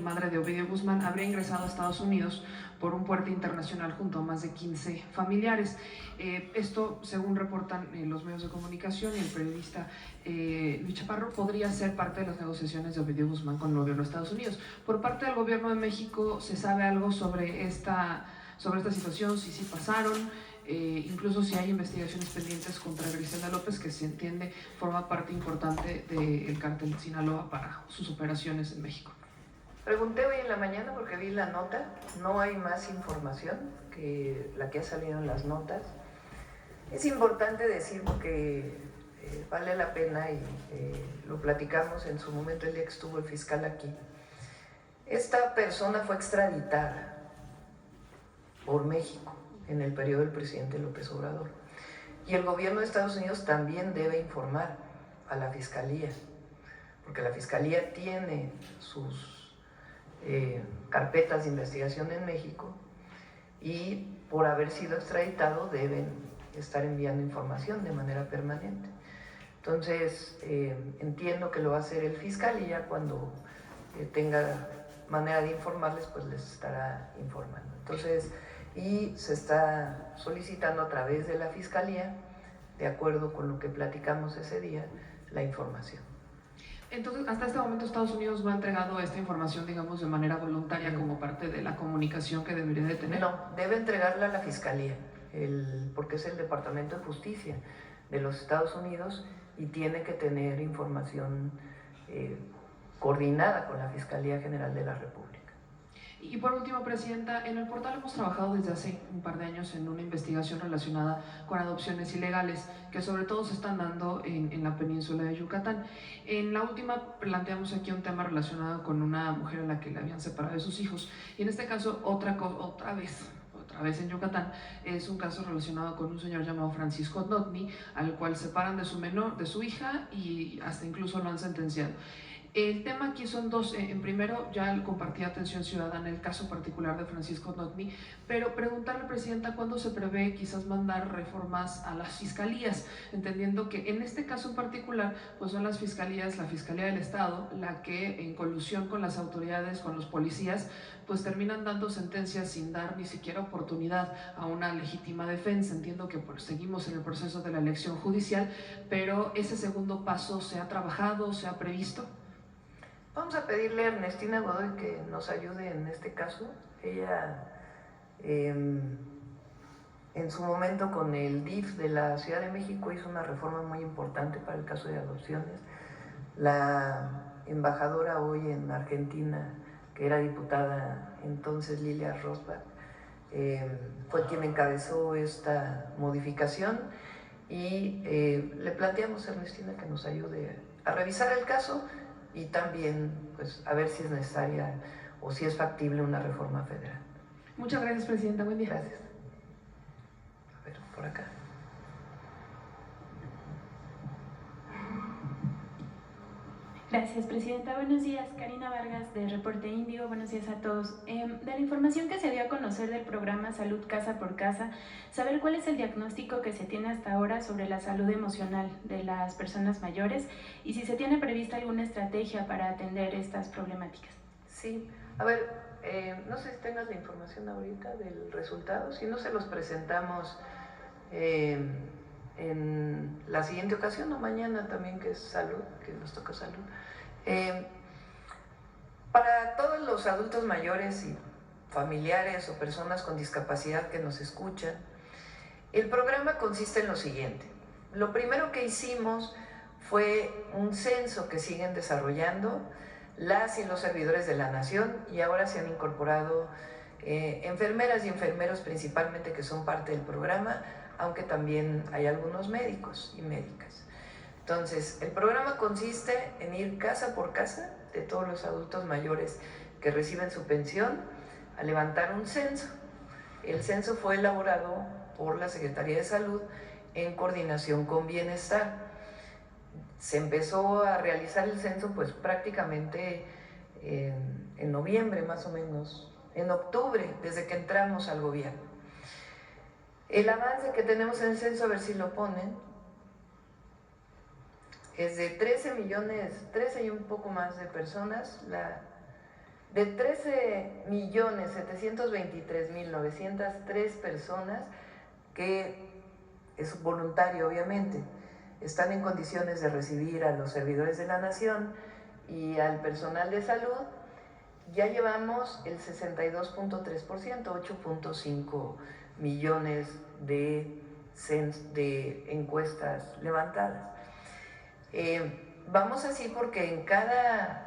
madre de Ovidio Guzmán, habría ingresado a Estados Unidos por un puerto internacional junto a más de 15 familiares. Esto, según reportan los medios de comunicación y el periodista Luis Chaparro, podría ser parte de las negociaciones de Ovidio Guzmán con el gobierno de Estados Unidos. Por parte del gobierno de México, ¿se sabe algo sobre esta situación? Si sí pasaron, incluso si hay investigaciones pendientes contra Griselda López, que se entiende forma parte importante del cártel de Sinaloa para sus operaciones en México. Pregunté hoy en la mañana porque vi la nota, no hay más información que la que ha salido en las notas. Es importante decir porque vale la pena y lo platicamos en su momento el día que estuvo el fiscal aquí. Esta persona fue extraditada por México en el periodo del presidente López Obrador y el gobierno de Estados Unidos también debe informar a la fiscalía, porque la fiscalía tiene sus carpetas de investigación en México y por haber sido extraditado deben estar enviando información de manera permanente. Entonces entiendo que lo va a hacer el fiscal y ya cuando tenga manera de informarles pues les estará informando. Entonces, y se está solicitando a través de la fiscalía, de acuerdo con lo que platicamos ese día, la información. Entonces, hasta este momento Estados Unidos no ha entregado esta información, digamos, de manera voluntaria como parte de la comunicación que debería de tener. No, debe entregarla a la Fiscalía, porque es el Departamento de Justicia de los Estados Unidos y tiene que tener información coordinada con la Fiscalía General de la República. Y por último, Presidenta, en el portal hemos trabajado desde hace un par de años en una investigación relacionada con adopciones ilegales, que sobre todo se están dando en la península de Yucatán. En la última planteamos aquí un tema relacionado con una mujer a la que le habían separado de sus hijos, y en este caso otra vez en Yucatán, es un caso relacionado con un señor llamado Francisco Notni, al cual separan de su hija y hasta incluso lo han sentenciado. El tema aquí son dos. En primero, ya compartí atención ciudadana el caso particular de Francisco Notni, pero preguntarle, Presidenta, ¿cuándo se prevé quizás mandar reformas a las fiscalías? Entendiendo que en este caso en particular, pues son las fiscalías, la Fiscalía del Estado, la que en colusión con las autoridades, con los policías, pues terminan dando sentencias sin dar ni siquiera oportunidad a una legítima defensa. Entiendo que pues, seguimos en el proceso de la elección judicial, pero ese segundo paso ¿se ha trabajado, se ha previsto? Vamos a pedirle a Ernestina Godoy que nos ayude en este caso. Ella, en su momento con el DIF de la Ciudad de México, hizo una reforma muy importante para el caso de adopciones. La embajadora hoy en Argentina, que era diputada entonces, Lilia Rosbach, fue quien encabezó esta modificación y le planteamos a Ernestina que nos ayude a revisar el caso y también pues, a ver si es necesaria o si es factible una reforma federal. Muchas gracias, Presidenta. Buen día. Gracias. A ver, por acá. Gracias, Presidenta. Buenos días. Karina Vargas, de Reporte Índigo. Buenos días a todos. De la información que se dio a conocer del programa Salud Casa por Casa, saber cuál es el diagnóstico que se tiene hasta ahora sobre la salud emocional de las personas mayores y si se tiene prevista alguna estrategia para atender estas problemáticas. Sí, a ver, no sé si tengas la información ahorita del resultado, si no se los presentamos en la siguiente ocasión o mañana también, que es salud, que nos toca salud. Para todos los adultos mayores y familiares o personas con discapacidad que nos escuchan, el programa consiste en lo siguiente. Lo primero que hicimos fue un censo que siguen desarrollando las y los servidores de la nación, y ahora se han incorporado enfermeras y enfermeros principalmente, que son parte del programa, aunque también hay algunos médicos y médicas. Entonces, el programa consiste en ir casa por casa de todos los adultos mayores que reciben su pensión a levantar un censo. El censo fue elaborado por la Secretaría de Salud en coordinación con Bienestar. Se empezó a realizar el censo pues prácticamente en noviembre más o menos, en octubre, desde que entramos al gobierno. El avance que tenemos en el censo, a ver si lo ponen, es de 13 millones, 13 y un poco más de personas. De 13.723.903 personas, que es voluntario obviamente, están en condiciones de recibir a los servidores de la nación y al personal de salud, ya llevamos el 62.3%, 8.5 millones de encuestas levantadas. Vamos así porque en cada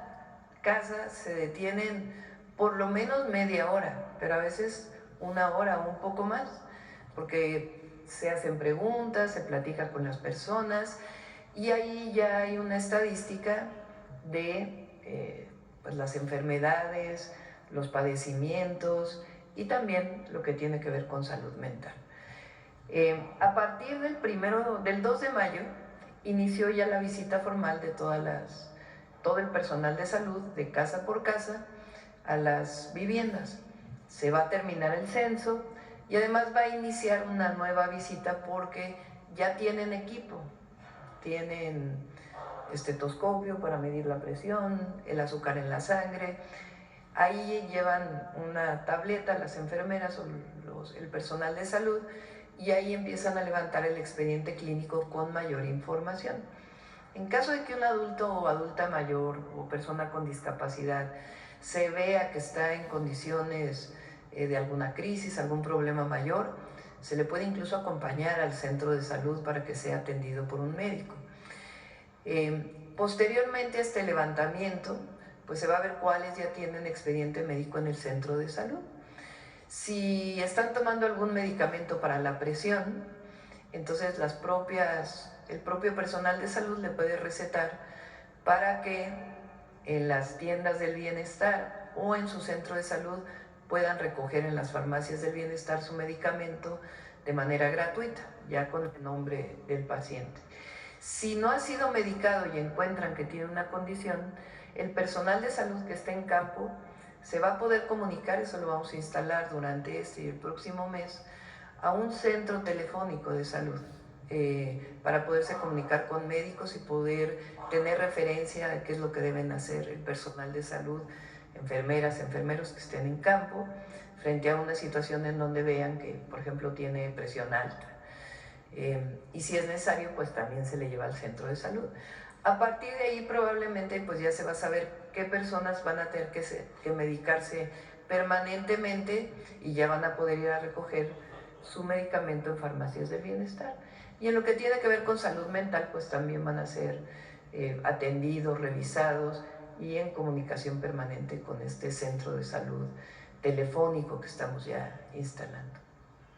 casa se detienen por lo menos media hora, pero a veces una hora o un poco más, porque se hacen preguntas, se platica con las personas y ahí ya hay una estadística de pues las enfermedades, los padecimientos y también lo que tiene que ver con salud mental. A partir del 2 de mayo inició ya la visita formal de todo el personal de salud de casa por casa a las viviendas. Se va a terminar el censo y además va a iniciar una nueva visita porque ya tienen equipo, tienen estetoscopio para medir la presión, el azúcar en la sangre. Ahí llevan una tableta las enfermeras o el personal de salud y ahí empiezan a levantar el expediente clínico con mayor información. En caso de que un adulto o adulta mayor o persona con discapacidad se vea que está en condiciones de alguna crisis, algún problema mayor, se le puede incluso acompañar al centro de salud para que sea atendido por un médico. Posteriormente a este levantamiento, pues se va a ver cuáles ya tienen expediente médico en el centro de salud. Si están tomando algún medicamento para la presión, entonces el propio personal de salud le puede recetar para que en las tiendas del bienestar o en su centro de salud puedan recoger en las farmacias del bienestar su medicamento de manera gratuita, ya con el nombre del paciente. Si no ha sido medicado y encuentran que tiene una condición, el personal de salud que esté en campo se va a poder comunicar, eso lo vamos a instalar durante este y el próximo mes, a un centro telefónico de salud para poderse comunicar con médicos y poder tener referencia de qué es lo que deben hacer el personal de salud, enfermeras, enfermeros que estén en campo, frente a una situación en donde vean que, por ejemplo, tiene presión alta. Y si es necesario, pues también se le lleva al centro de salud. A partir de ahí probablemente pues ya se va a saber qué personas van a tener que medicarse permanentemente y ya van a poder ir a recoger su medicamento en farmacias del bienestar. Y en lo que tiene que ver con salud mental, pues también van a ser atendidos, revisados y en comunicación permanente con este centro de salud telefónico que estamos ya instalando.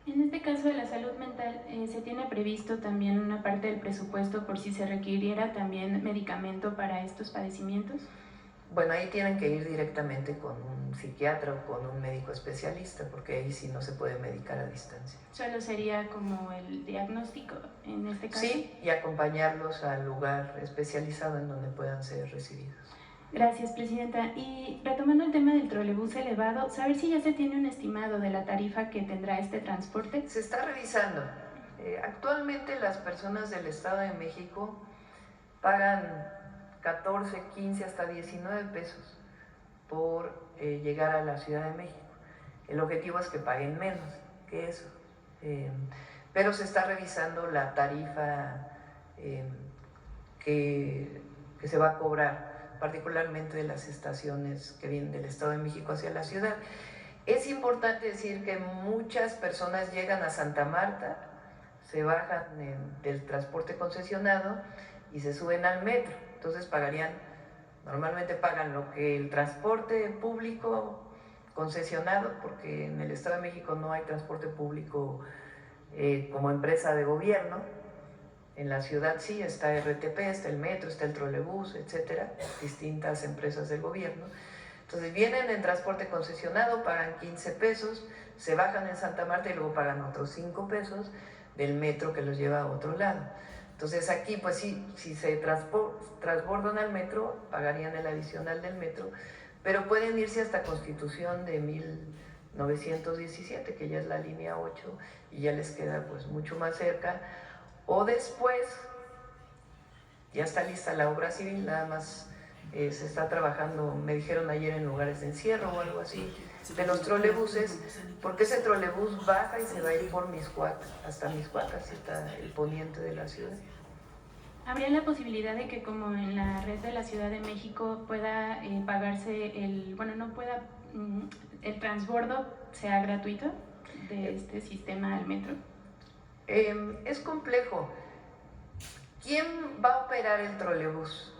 En este caso de la salud mental, ¿se tiene previsto también una parte del presupuesto por si se requiriera también medicamento para estos padecimientos? Bueno, ahí tienen que ir directamente con un psiquiatra o con un médico especialista, porque ahí sí no se puede medicar a distancia. ¿Solo sería como el diagnóstico en este caso? Sí, y acompañarlos al lugar especializado en donde puedan ser recibidos. Gracias, Presidenta. Y retomando el tema del trolebús elevado, ¿saber si ya se tiene un estimado de la tarifa que tendrá este transporte? Se está revisando. Actualmente las personas del Estado de México pagan 14, 15, hasta 19 pesos por llegar a la Ciudad de México. El objetivo es que paguen menos que eso. Pero se está revisando la tarifa que se va a cobrar, particularmente de las estaciones que vienen del Estado de México hacia la ciudad. Es importante decir que muchas personas llegan a Santa Marta, se bajan del transporte concesionado y se suben al metro. Entonces normalmente pagan lo que el transporte público concesionado, porque en el Estado de México no hay transporte público como empresa de gobierno. En la ciudad sí, está RTP, está el metro, está el trolebús, etcétera, distintas empresas del gobierno. Entonces vienen en transporte concesionado, pagan 15 pesos, se bajan en Santa Marta y luego pagan otros 5 pesos del metro que los lleva a otro lado. Entonces aquí pues sí, si se transbordan al metro, pagarían el adicional del metro, pero pueden irse hasta Constitución de 1917, que ya es la línea 8 y ya les queda pues mucho más cerca. O después, ya está lista la obra civil, nada más se está trabajando, me dijeron ayer, en lugares de encierro o algo así, de los trolebuses, porque ese trolebús baja y se va a ir por Mixcoac, hasta Mixcoac, así está el poniente de la ciudad. ¿Habría la posibilidad de que, como en la red de la Ciudad de México, pueda pagarse el transbordo sea gratuito de este sistema al metro? Es complejo. ¿Quién va a operar el trolebús?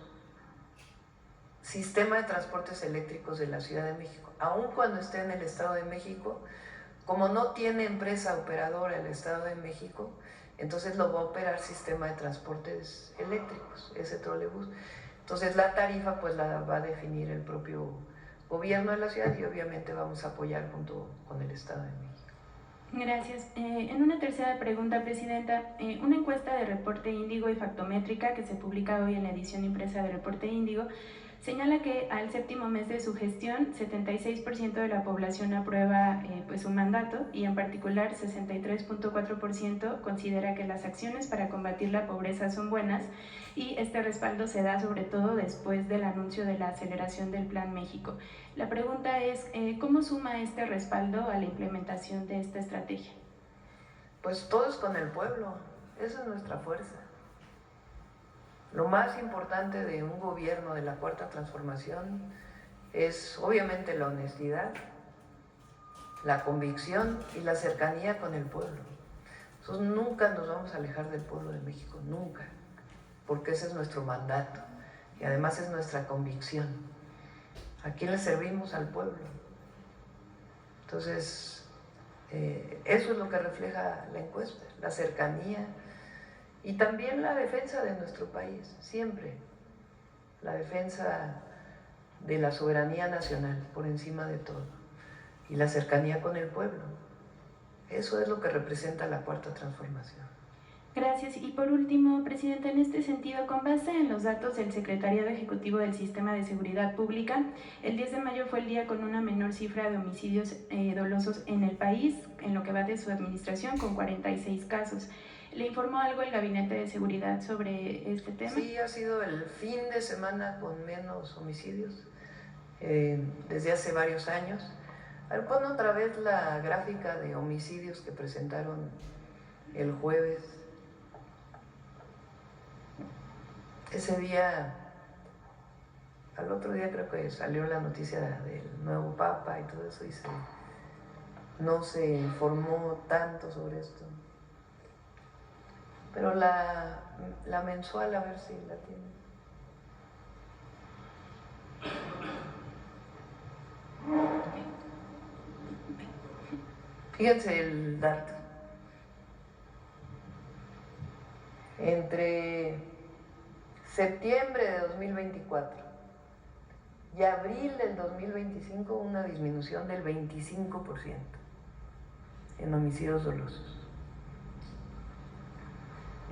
Sistema de Transportes Eléctricos de la Ciudad de México. Aun cuando esté en el Estado de México, como no tiene empresa operadora el Estado de México, entonces lo va a operar Sistema de Transportes Eléctricos, ese trolebús. Entonces la tarifa pues la va a definir el propio gobierno de la ciudad y obviamente vamos a apoyar junto con el Estado de México. Gracias. En una tercera pregunta, Presidenta, una encuesta de Reporte Índigo y Factométrica que se publica hoy en la edición impresa de Reporte Índigo señala que al séptimo mes de su gestión, 76% de la población aprueba su mandato y en particular 63.4% considera que las acciones para combatir la pobreza son buenas, y este respaldo se da sobre todo después del anuncio de la aceleración del Plan México. La pregunta es, ¿cómo suma este respaldo a la implementación de esta estrategia? Pues todo es con el pueblo, esa es nuestra fuerza. Lo más importante de un gobierno de la Cuarta Transformación es obviamente la honestidad, la convicción y la cercanía con el pueblo. Nosotros nunca nos vamos a alejar del pueblo de México, nunca, porque ese es nuestro mandato y además es nuestra convicción. ¿A quién le servimos? Al pueblo. Entonces, eso es lo que refleja la encuesta, la cercanía y también la defensa de nuestro país, siempre. La defensa de la soberanía nacional por encima de todo y la cercanía con el pueblo. Eso es lo que representa la Cuarta Transformación. Gracias. Y por último, Presidenta, en este sentido, con base en los datos del Secretariado Ejecutivo del Sistema de Seguridad Pública, el 10 de mayo fue el día con una menor cifra de homicidios dolosos en el país, en lo que va de su administración, con 46 casos. ¿Le informó algo el Gabinete de Seguridad sobre este tema? Sí, ha sido el fin de semana con menos homicidios desde hace varios años. A ver, pon otra vez la gráfica de homicidios que presentaron el jueves. Ese día, al otro día creo que salió la noticia del nuevo Papa y todo eso, y no se informó tanto sobre esto. Pero la mensual, a ver si la tiene. Fíjense el dato. Entre septiembre de 2024 y abril del 2025, una disminución del 25% en homicidios dolosos.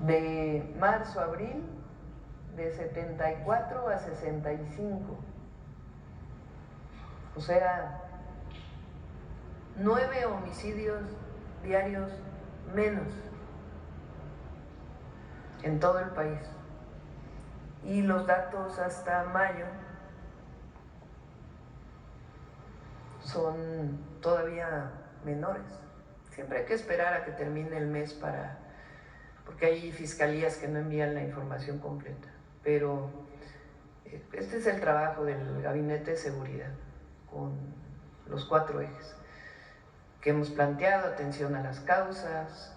De marzo a abril, de 74 a 65. O sea, 9 homicidios diarios menos en todo el país. Y los datos hasta mayo son todavía menores. Siempre hay que esperar a que termine el mes porque hay fiscalías que no envían la información completa. Pero este es el trabajo del Gabinete de Seguridad con los 4 ejes que hemos planteado: atención a las causas,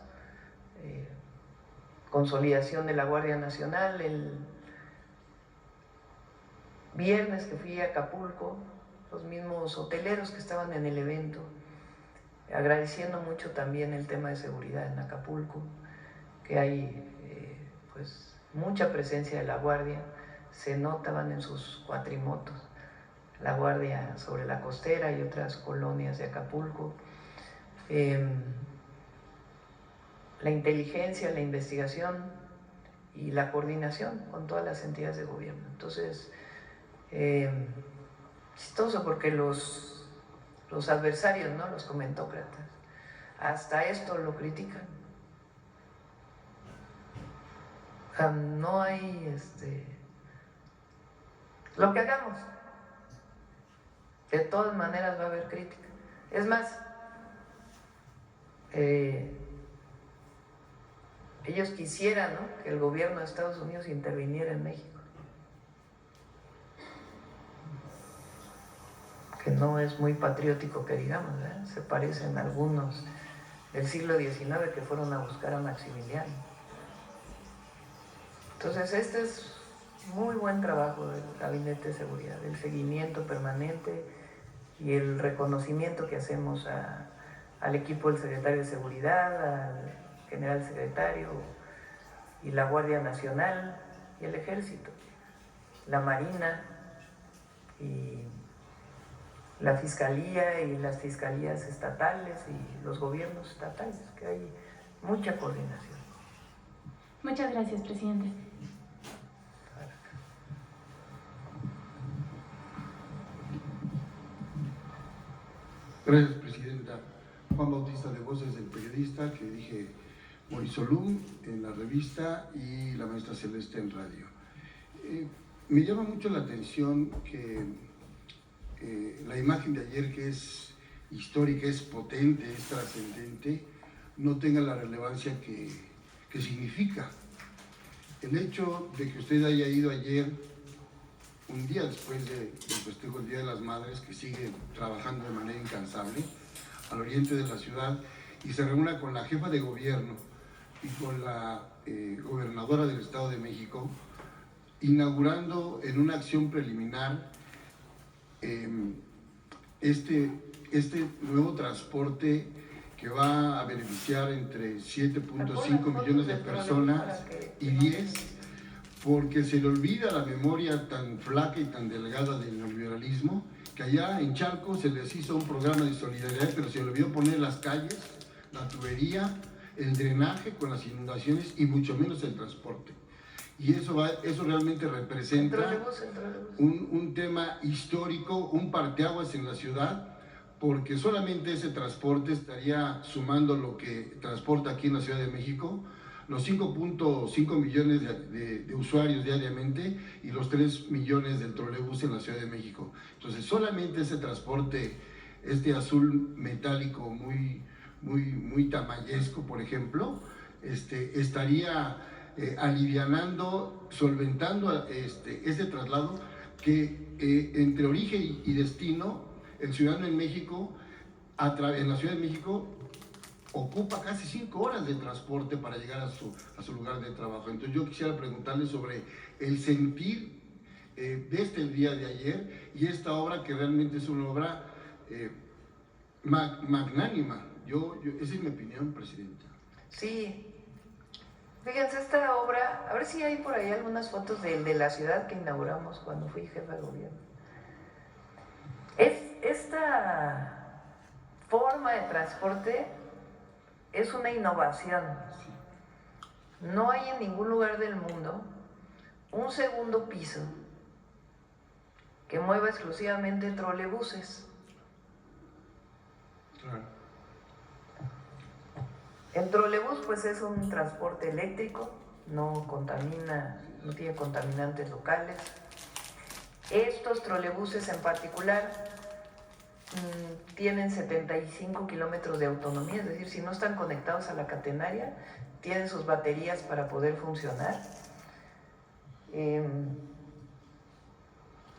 consolidación de la Guardia Nacional. El viernes que fui a Acapulco, los mismos hoteleros que estaban en el evento, agradeciendo mucho también el tema de seguridad en Acapulco, que hay pues mucha presencia de la Guardia, se notaban en sus cuatrimotos, la Guardia sobre la costera y otras colonias de Acapulco. La inteligencia, la investigación y la coordinación con todas las entidades de gobierno. Entonces, chistoso porque los adversarios, ¿no?, los comentócratas, hasta esto lo critican. No hay lo que hagamos. De todas maneras va a haber crítica. Es más, ellos quisieran, ¿no?, que el gobierno de Estados Unidos interviniera en México, que no es muy patriótico que digamos, ¿verdad? Se parecen algunos del siglo XIX que fueron a buscar a Maximiliano. Entonces este es muy buen trabajo del Gabinete de Seguridad, el seguimiento permanente y el reconocimiento que hacemos al equipo del secretario de Seguridad, al general secretario y la Guardia Nacional y el Ejército, la Marina y la Fiscalía y las fiscalías estatales y los gobiernos estatales, que hay mucha coordinación. Muchas gracias, presidente. Gracias, presidenta. Juan Bautista de Voces del Periodista, que dije Morisolum en la revista y la maestra Celeste en radio. Me llama mucho la atención que la imagen de ayer, que es histórica, es potente, es trascendente, no tenga la relevancia que significa. El hecho de que usted haya ido ayer, un día después del festejo del Día de las Madres, que sigue trabajando de manera incansable, al oriente de la ciudad, y se reúna con la jefa de gobierno y con la gobernadora del Estado de México, inaugurando en una acción preliminar este nuevo transporte que va a beneficiar entre 7.5 millones de personas y 10, porque se le olvida la memoria tan flaca y tan delgada del neoliberalismo, que allá en Chalco se les hizo un programa de solidaridad, pero se le olvidó poner las calles, la tubería, el drenaje con las inundaciones y mucho menos el transporte. Y eso realmente representa un tema histórico, un parteaguas en la ciudad, porque solamente ese transporte estaría sumando lo que transporta aquí en la Ciudad de México, los 5.5 millones de usuarios diariamente y los 3 millones del trolebús en la Ciudad de México. Entonces solamente ese transporte, este azul metálico muy tamayesco, por ejemplo, estaría alivianando, solventando este traslado que entre origen y destino, el ciudadano en México, en la Ciudad de México, ocupa casi 5 horas de transporte para llegar a su lugar de trabajo. Entonces yo quisiera preguntarle sobre el sentir desde el día de ayer y esta obra, que realmente es una obra magnánima. Esa es mi opinión, presidenta. Sí. Fíjense, esta obra, a ver si hay por ahí algunas fotos de la ciudad que inauguramos cuando fui jefa de gobierno. Esta forma de transporte es una innovación. No hay en ningún lugar del mundo un segundo piso que mueva exclusivamente trolebuses. Claro. El trolebús pues es un transporte eléctrico, no contamina, no tiene contaminantes locales. Estos trolebuses en particular tienen 75 kilómetros de autonomía, es decir, si no están conectados a la catenaria, tienen sus baterías para poder funcionar. En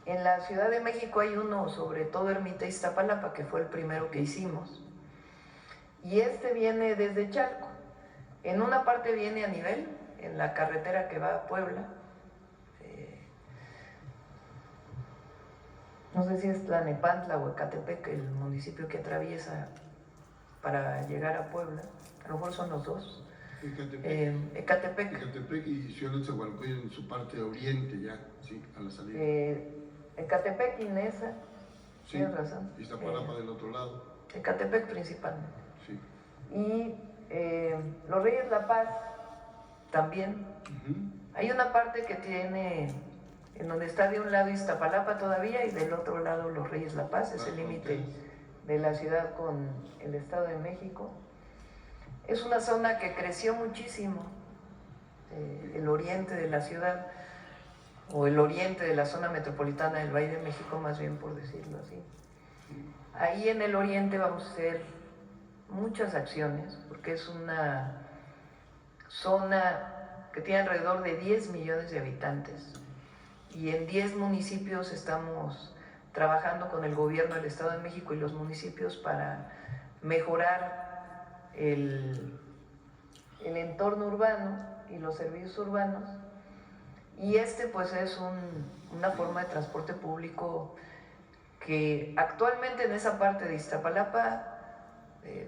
la Ciudad de México hay uno, sobre todo Ermita Iztapalapa, que fue el primero que hicimos. Y este viene desde Chalco. En una parte viene a nivel, en la carretera que va a Puebla. No sé si es Tlanepantla o Ecatepec, el municipio que atraviesa para llegar a Puebla. A lo mejor son los dos. Ecatepec. Ecatepec y Ciudad de Zagualcoyo en su parte oriente ya, sí, a la salida. Ecatepec y Nesa, sí, tienes razón. Y Iztapalapa del otro lado. Ecatepec principalmente. Sí. Y Los Reyes La Paz también. Hay una parte que tiene, en donde está de un lado Iztapalapa todavía y del otro lado Los Reyes La Paz, es el límite de la ciudad con el Estado de México. Es una zona que creció muchísimo, el oriente de la ciudad. o el oriente de la zona metropolitana del Valle de México, más bien por decirlo así. Ahí en el oriente vamos a hacer muchas acciones, porque es una zona que tiene alrededor de 10 millones de habitantes y en 10 municipios estamos trabajando con el gobierno del Estado de México y los municipios para mejorar el entorno urbano y los servicios urbanos. Y pues es una forma de transporte público que actualmente en esa parte de Iztapalapa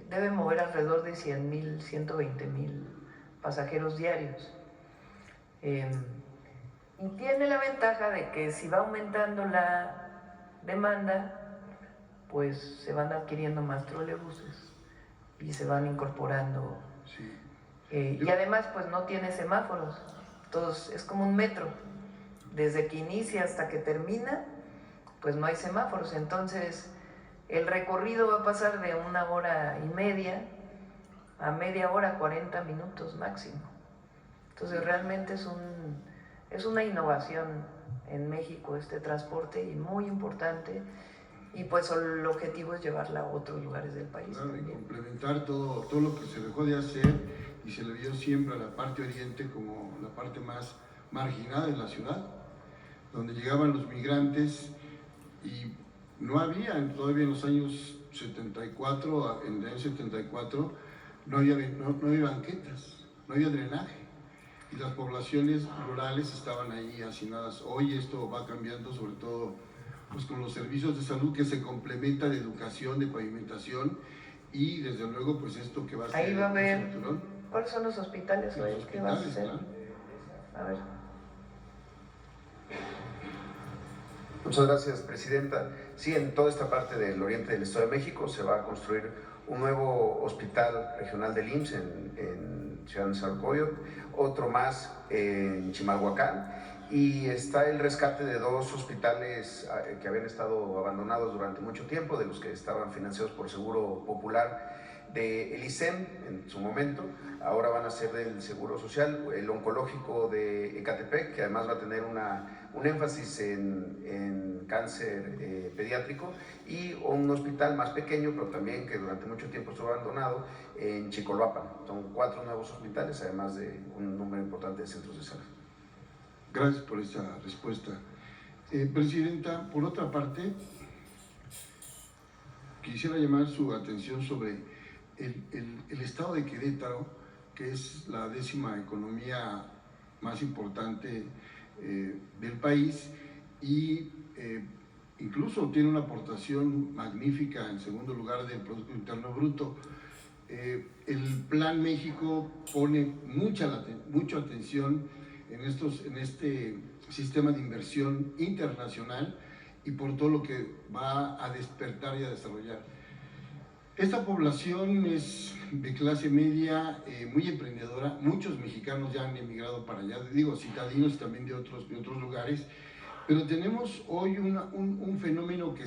debe mover alrededor de 100,000, 120,000 pasajeros diarios. Y tiene la ventaja de que si va aumentando la demanda, pues se van adquiriendo más trolebuses y se van incorporando. Sí. Y además pues no tiene semáforos, entonces es como un metro, desde que inicia hasta que termina pues no hay semáforos, entonces el recorrido va a pasar de 1h30 a media hora, 40 minutos máximo. Entonces realmente es una innovación en México este transporte y muy importante, y pues el objetivo es llevarla a otros lugares del país. Claro, y complementar todo lo que se dejó de hacer y se le vio siempre a la parte oriente como la parte más marginada de la ciudad, donde llegaban los migrantes y no había, todavía en los años 74, en el año 74, no había banquetas, no había drenaje y las poblaciones rurales estaban ahí hacinadas. Hoy esto va cambiando, sobre todo pues con los servicios de salud, que se complementa de educación, de pavimentación y desde luego pues esto que va a ser ahí va a haber, ¿cuáles son los hospitales hoy que vas a hacer? Claro. A ver. Muchas gracias, Presidenta. Sí, en toda esta parte del oriente del Estado de México se va a construir un nuevo hospital regional del IMSS en Ciudad de Nezahualcóyotl, otro más en Chimalhuacán, y está el rescate de 2 hospitales que habían estado abandonados durante mucho tiempo, de los que estaban financiados por Seguro Popular del ISEM en su momento, ahora van a ser del Seguro Social, el oncológico de Ecatepec, que además va a tener un énfasis en cáncer pediátrico, y un hospital más pequeño, pero también que durante mucho tiempo estuvo abandonado, en Chicolhuapan. Son 4 nuevos hospitales, además de un número importante de centros de salud. Gracias por esta respuesta. Presidenta, por otra parte, quisiera llamar su atención sobre el estado de Querétaro, que es la 10ª economía más importante del país y incluso tiene una aportación magnífica en segundo lugar del Producto Interno Bruto. El Plan México pone mucha atención en este sistema de inversión internacional y por todo lo que va a despertar y a desarrollar. Esta población es de clase media, muy emprendedora. Muchos mexicanos ya han emigrado para allá, digo, citadinos también de otros lugares, pero tenemos hoy un fenómeno que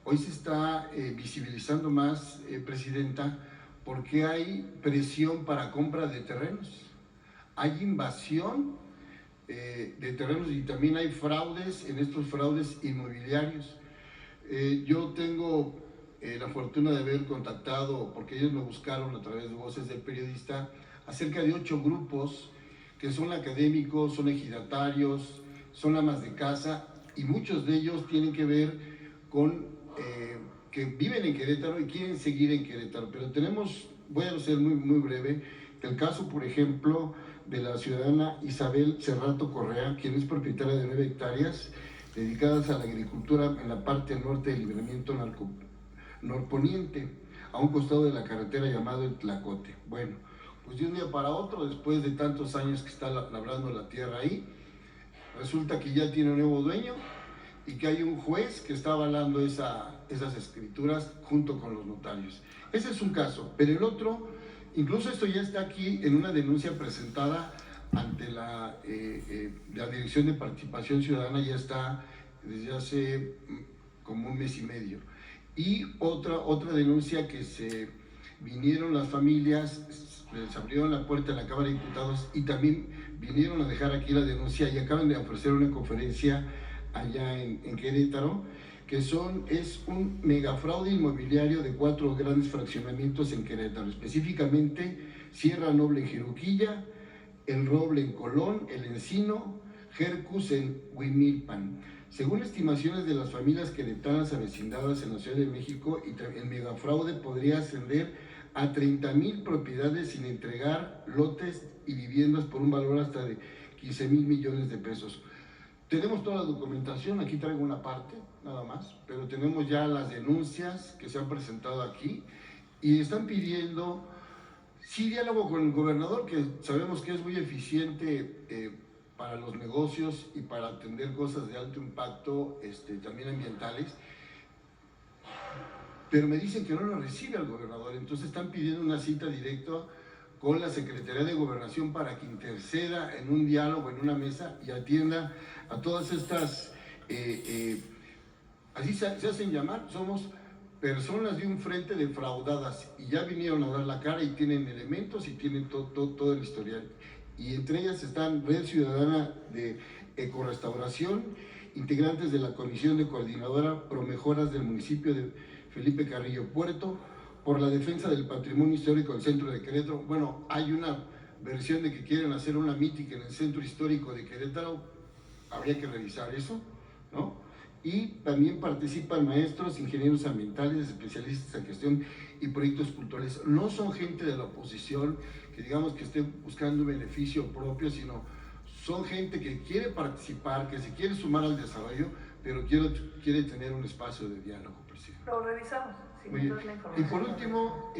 hoy se está visibilizando más, Presidenta, porque hay presión para compra de terrenos, hay invasión de terrenos y también hay fraudes en estos fraudes inmobiliarios. Yo tengo la fortuna de haber contactado, porque ellos me buscaron a través de voces del periodista, acerca de 8 grupos que son académicos, son ejidatarios, son amas de casa, y muchos de ellos tienen que ver con que viven en Querétaro y quieren seguir en Querétaro. Pero voy a ser muy breve, el caso, por ejemplo, de la ciudadana Isabel Cerrato Correa, quien es propietaria de 9 hectáreas dedicadas a la agricultura en la parte norte del libramiento norponiente, a un costado de la carretera llamado el Tlacote. Bueno, pues de un día para otro, después de tantos años que está labrando la tierra ahí, resulta que ya tiene un nuevo dueño y que hay un juez que está avalando esas escrituras junto con los notarios. Ese es un caso, pero el otro, incluso esto ya está aquí en una denuncia presentada ante la Dirección de Participación Ciudadana, ya está desde hace como un mes y medio. Y otra denuncia que se vinieron las familias, les abrieron la puerta en la Cámara de Diputados y también vinieron a dejar aquí la denuncia y acaban de ofrecer una conferencia allá en Querétaro, que es un megafraude inmobiliario de 4 grandes fraccionamientos en Querétaro, específicamente Sierra Noble en Jeruquilla, El Roble en Colón, El Encino, Jercus en Huimilpan. Según estimaciones de las familias queretanas avecindadas en la Ciudad de México, el megafraude podría ascender a 30,000 propiedades sin entregar, lotes y viviendas por un valor hasta de 15,000 millones de pesos. Tenemos toda la documentación, aquí traigo una parte, nada más, pero tenemos ya las denuncias que se han presentado aquí y están pidiendo, sí, diálogo con el gobernador, que sabemos que es muy eficiente para los negocios y para atender cosas de alto impacto, también ambientales, pero me dicen que no lo recibe el gobernador, entonces están pidiendo una cita directa con la Secretaría de Gobernación para que interceda en un diálogo, en una mesa y atienda a todas estas, así se hacen llamar, somos personas de un frente defraudadas y ya vinieron a dar la cara y tienen elementos y tienen todo el historial. Y entre ellas están Red Ciudadana de Ecorestauración, integrantes de la Comisión de Coordinadora Promejoras del municipio de Felipe Carrillo Puerto, por la defensa del patrimonio histórico del centro de Querétaro. Bueno, hay una versión de que quieren hacer una mítica en el centro histórico de Querétaro, habría que revisar eso, ¿no? Y también participan maestros, ingenieros ambientales, especialistas en gestión y proyectos culturales. No son gente de la oposición que digamos que esté buscando beneficio propio, sino son gente que quiere participar, que se quiere sumar al desarrollo, pero quiere tener un espacio de diálogo, presidente. Lo revisamos. Sí, muy bien. Y por último,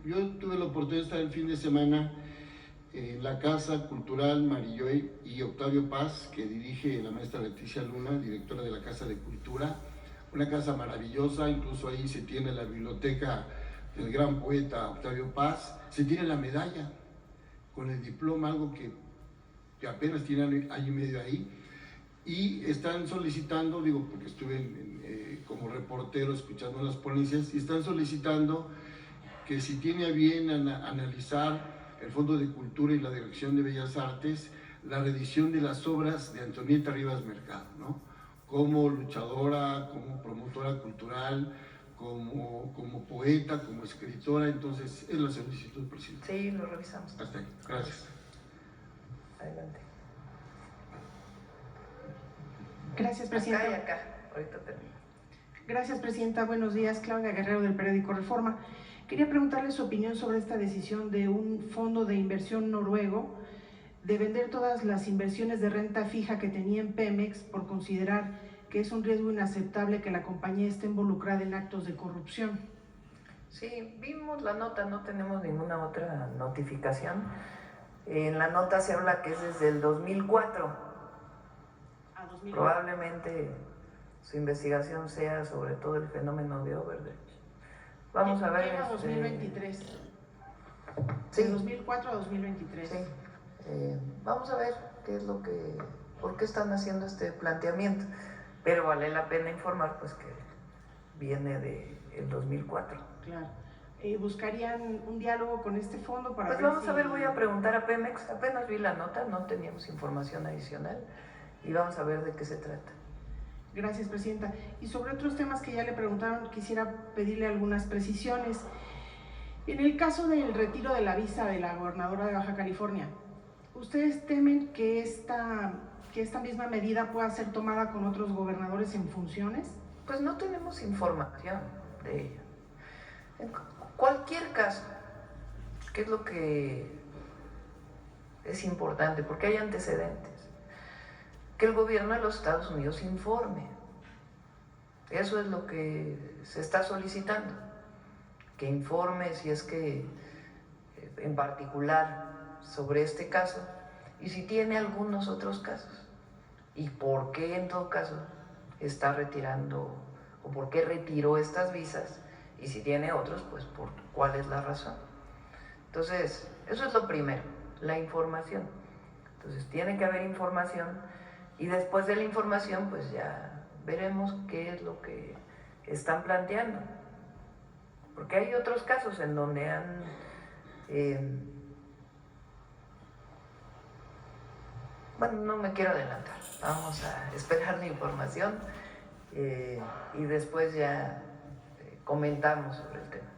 yo tuve la oportunidad de estar el fin de semana en la Casa Cultural Marilloy y Octavio Paz, que dirige la maestra Leticia Luna, directora de la Casa de Cultura, una casa maravillosa, incluso ahí se tiene la biblioteca del gran poeta Octavio Paz, se tiene la medalla con el diploma, algo que apenas tiene año y medio ahí, y están solicitando, digo porque estuve como reportero escuchando las ponencias, y están solicitando que si tiene a bien analizar el Fondo de Cultura y la Dirección de Bellas Artes, la reedición de las obras de Antonieta Rivas Mercado, ¿no? Como luchadora, como promotora cultural, como poeta, como escritora. Entonces, es la solicitud, presidente. Sí, lo revisamos. Hasta ahí. Gracias. Adelante. Gracias, presidenta. Acá y acá. Ahorita termino. Gracias, presidenta. Buenos días. Claudia Guerrero, del periódico Reforma. Quería preguntarle su opinión sobre esta decisión de un fondo de inversión noruego de vender todas las inversiones de renta fija que tenía en Pemex por considerar que es un riesgo inaceptable que la compañía esté involucrada en actos de corrupción. Sí, vimos la nota, no tenemos ninguna otra notificación. En la nota se habla que es desde el 2004. A 2004. Probablemente su investigación sea sobre todo el fenómeno de Overdredge. Vamos a ver. Llega a 2023. Sí. De 2004 a 2023. Sí. Vamos a ver qué es lo que, por qué están haciendo este planteamiento. Pero vale la pena informar, pues, que viene del 2004. Claro. ¿Buscarían un diálogo con este fondo para Pues ver vamos a ver, voy a preguntar a Pemex. Apenas vi la nota, no teníamos información adicional. Y vamos a ver de qué se trata. Gracias, presidenta. Y sobre otros temas que ya le preguntaron, quisiera pedirle algunas precisiones. En el caso del retiro de la visa de la gobernadora de Baja California, ¿ustedes temen que esta misma medida pueda ser tomada con otros gobernadores en funciones? Pues no tenemos información de ello. En cualquier caso, ¿qué es lo que es importante? Porque hay antecedentes. Que el gobierno de los Estados Unidos informe. Eso es lo que se está solicitando. Que informe si es que, en particular, sobre este caso, y si tiene algunos otros casos. Y por qué, en todo caso, está retirando, o por qué retiró estas visas, y si tiene otros, pues por cuál es la razón. Entonces, eso es lo primero, la información. Entonces, tiene que haber información. Y después de la información, pues ya veremos qué es lo que están planteando. porque hay otros casos en donde han bueno, no me quiero adelantar, vamos a esperar la información y después ya comentamos sobre el tema.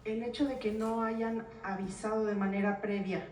El hecho de que no hayan avisado de manera previa